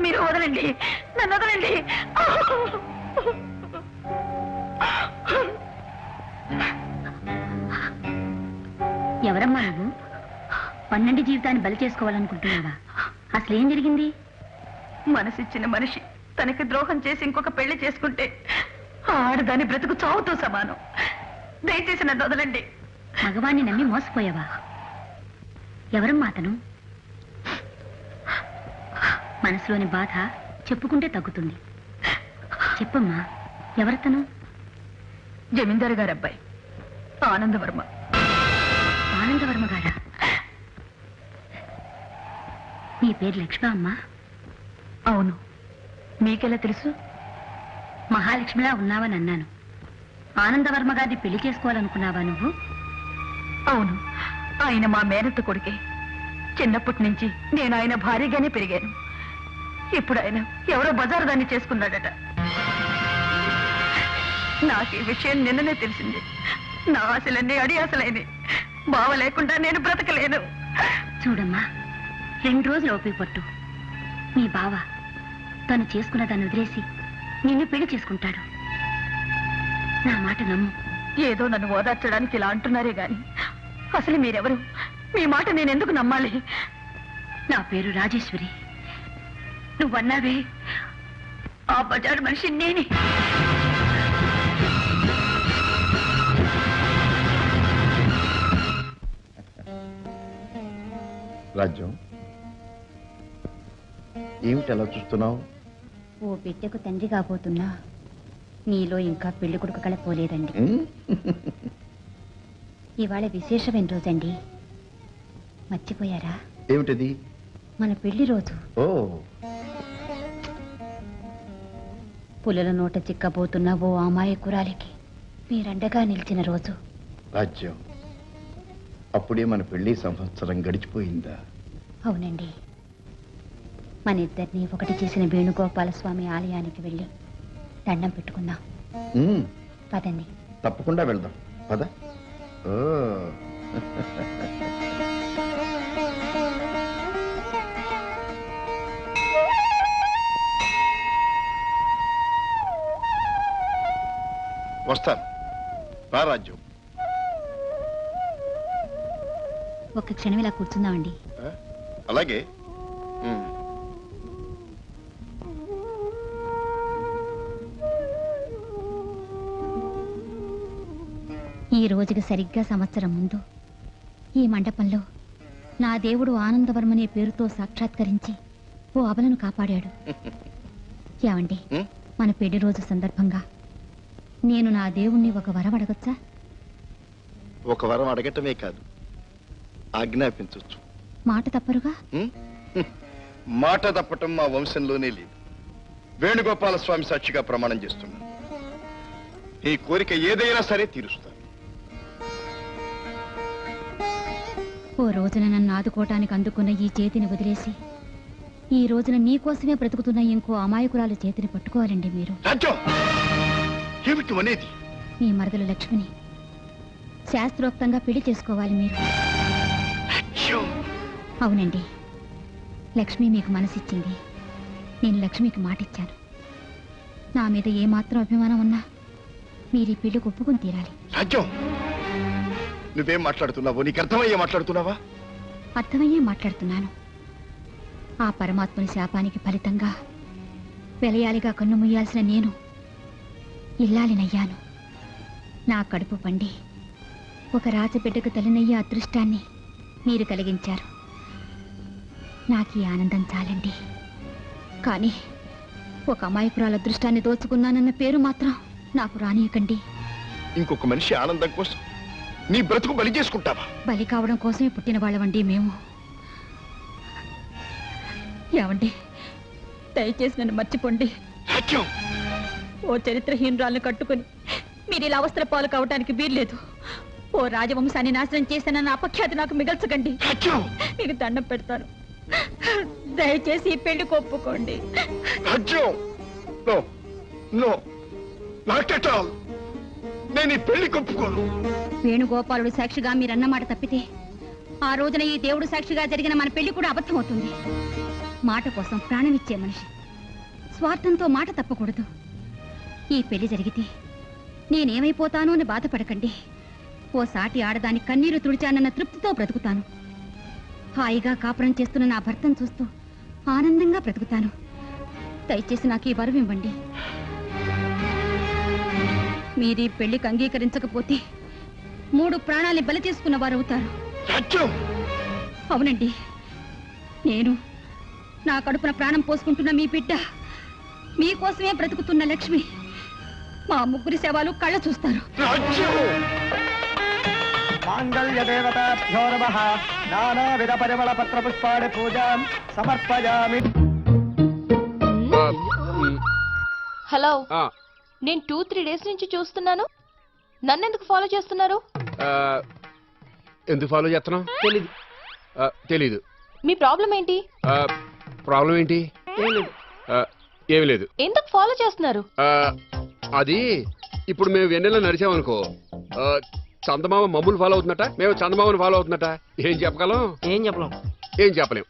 మీరు వదలండి, నన్ను వదలండి. ఎవరమ్మా నువ్వు? 12 జీవితాన్ని బలి చేసుకోవాలనుకుంటున్నావా? అసలు ఏం జరిగింది? మనసిచ్చిన మనిషి తనకి ద్రోహం చేసి ఇంకొక పెళ్లి చేసుకుంటే ఆడదాని బ్రతుకు చావుతో సమానం. దయచేసి నన్ను వదలండి. మగవాణ్ణి నమ్మి మోసపోయావా? ఎవరమ్మా అతను? మనసులోని బాధ చెప్పుకుంటే తగ్గుతుంది. చెప్పమ్మా, ఎవరతను? జమీందారు గారి అబ్బాయి ఆనందవర్మ. ఆనందవర్మ గారా? నీ పేరు లక్ష్మి అమ్మా? అవును. మీకెలా తెలుసు? మహాలక్ష్మిలా ఉన్నావని అన్నాను. ఆనందవర్మ గారిని పెళ్లి చేసుకోవాలనుకున్నావా నువ్వు? అవును, ఆయన మా మేనత్త కొడుకే. చిన్నప్పటి నుంచి నేను ఆయన భారీగానే పెరిగాను. ఇప్పుడు ఆయన ఎవరో బజారు దాన్ని చేసుకున్నాడట. నాకు ఈ విషయం నిన్ననే తెలిసింది. నా ఆశలన్నీ అడి ఆశలైనవి. బావ లేకుండా నేను బ్రతకలేను. చూడమ్మా, 2 రోజులు ఓపిక పట్టు. మీ బావ తను చేసుకున్న దాన్ని వదిలేసి నిన్ను పెళ్లి చేసుకుంటాడు. నా మాట నమ్ము. ఏదో నన్ను ఓదార్చడానికి ఇలా అంటున్నారే గాని అసలు మీరెవరు? మీ మాట నేనెందుకు నమ్మాలి? నా పేరు రాజేశ్వరి. నువ్వన్నావే ఆ బజారు మనిషి నేనే. రాజ్యం, ఏమిటి అలా చూస్తున్నావు? ఓ బిడ్డకు తండ్రి కాబోతున్నా నీలో ఇంకా పెళ్లి కొడుకు కళ పోలేదండి. ఇవాళ విశేషమైన రోజండి. మర్చిపోయారా? ఏమిటది? మన పెళ్లి రోజు. ఓ, పులుల నోట చిక్కబోతున్న ఓ అమాయకురాలికి మీరండగా నిలిచిన రోజు. రాజ్యం, అప్పుడే మన పెళ్లి సంవత్సరం గడిచిపోయిందా? అవునండి. మన ఇద్దరిని ఒకటి చేసిన వేణుగోపాల స్వామి ఆలయానికి వెళ్ళి దండం పెట్టుకుందాం. పదండి. తప్పకుండా వెళ్దాం, పద. ఓ వస్తాను. రా రాజ్యం. ఒక్క క్షణం ఇలా కూర్చుందామండి. అలాగే. ఈ రోజుకి సరిగ్గా సంవత్సరం ముందు ఈ మండపంలో నా దేవుడు ఆనందవర్మనే పేరుతో సాక్షాత్కరించి ఓ అబలను కాపాడాడు. ఏమండి, మన పెళ్లి రోజు సందర్భంగా నేను నా దేవుణ్ణి ఒక వరం అడగొచ్చా? ఒక వరం అడగటమే కాదు, ఆజ్ఞాపించవచ్చు. మాట తప్పరుగా? మాట తప్పటం మా వంశంలోనే లేదు. వేణుగోపాల స్వామి సాక్షిగా ప్రమాణం చేస్తున్నాను. నీ కోరిక ఏదైనా సరే తీరుస్తాను. ఓ రోజున నన్ను ఆదుకోవటానికి అందుకున్న ఈ చేతిని వదిలేసి ఈ రోజున నీకోసమే బ్రతుకుతున్న ఇంకో అమాయకురాలు చేతిని పట్టుకోవాలండి మీరు. ఏమిటి అనేది? మీ మరదలు లక్ష్మిని శాస్త్రోక్తంగా పెళ్లి చేసుకోవాలి మీరు. అవునండి, లక్ష్మి మీకు మనసిచ్చింది. నేను లక్ష్మికి మాటిచ్చాను. నా మీద ఏమాత్రం అభిమానం ఉన్నా మీరు ఈ పెళ్లికి ఒప్పుకుని తీరాలి. నువ్వేం మాట్లాడుతున్నావు? నీకు అర్థమయ్యే మాట్లాడుతున్నావా? అర్థమయ్యే మాట్లాడుతున్నాను. ఆ పరమాత్మని శాపానికి ఫలితంగా వెలయాలిగా కన్ను ముయ్యాల్సిన నేను ఇల్లాలినయ్యాను. నా కడుపు పండి ఒక రాజబిడ్డకు తల్లినయ్యే అదృష్టాన్ని మీరు కలిగించారు. నాకు ఈ ఆనందం చాలండి. కానీ ఒక అమాయకురాల అదృష్టాన్ని దోచుకున్నానన్న పేరు మాత్రం నాకు రానియకండి. ఇంకొక మనిషి ఆనందం కోసం నీ బ్రతుకు బలి చేసుకుంటావా? బలి కావడం కోసమే పుట్టిన వాళ్ళవండి మేము. ఏమండి, దయచేసి నన్ను మర్చిపోండి. ఓ చరిత్రహీనురాలను కట్టుకుని మీరు ఇలా అవస్థల పాలు కావటానికి వీల్లేదు. ఓ రాజవంశాన్ని నాశనం చేశానన్న అపఖ్యాతి నాకు మిగల్చకండి. మీకు దండం పెడతాను. దయచేసి ఈ పెళ్లి ఒప్పుకోండి. నేను ఈ పెళ్లి ఒప్పుకోను. వేణుగోపాలుడు సాక్షిగా మీరన్నమాట తప్పితే ఆ రోజున ఈ దేవుడు సాక్షిగా జరిగిన మన పెళ్లి కూడా అబద్ధం అవుతుంది. మాట కోసం ప్రాణం ఇచ్చే మనిషి స్వార్థంతో మాట తప్పకూడదు. ఈ పెళ్లి జరిగితే నేనేమైపోతానో అని బాధపడకండి. ఓ సాటి ఆడదాని కన్నీరు తుడిచానన్న తృప్తితో బ్రతుకుతాను. హాయిగా కాపురం చేస్తున్న నా భర్తను చూస్తూ ఆనందంగా బ్రతుకుతాను. దయచేసి నాకు ఈ వరం ఇవ్వండి. మీరీ పెళ్లికి అంగీకరించకపోతే 3 ప్రాణాల్ని బలి తీసుకున్న వారు అవుతారు. అవునండి, నేను నా కడుపున ప్రాణం పోసుకుంటున్న మీ బిడ్డ, మీకోసమే బ్రతుకుతున్న లక్ష్మి, మా ముగ్గురి శవాలు కళ్ళ చూస్తారు. మాంగళ్య దేవతాభ్యో నమః. నానావిధ పరిమళ పత్ర పుష్పాణి పూజాం సమర్పయామి. హలో, నేను 2-3 డేస్ నుంచి చూస్తున్నాను. నన్నెందుకు ఫాలో చేస్తున్నారు? ఎందుకు ఫాలో చేస్తున్నావు? తెలీదు. మీ ప్రాబ్లం ఏంటి? ప్రాబ్లం ఏంటి? ఏమి లేదు. ఎందుకు ఫాలో చేస్తున్నారు? అది ఇప్పుడు మేము వెన్నెల నడిచామనుకో, చందమామ మమ్మల్ని ఫాలో అవుతున్నట, మేము చందమామని ఫాలో అవుతున్నట. ఏం చెప్పగలం? ఏం చెప్పలేం. ఏం చెప్పలేం.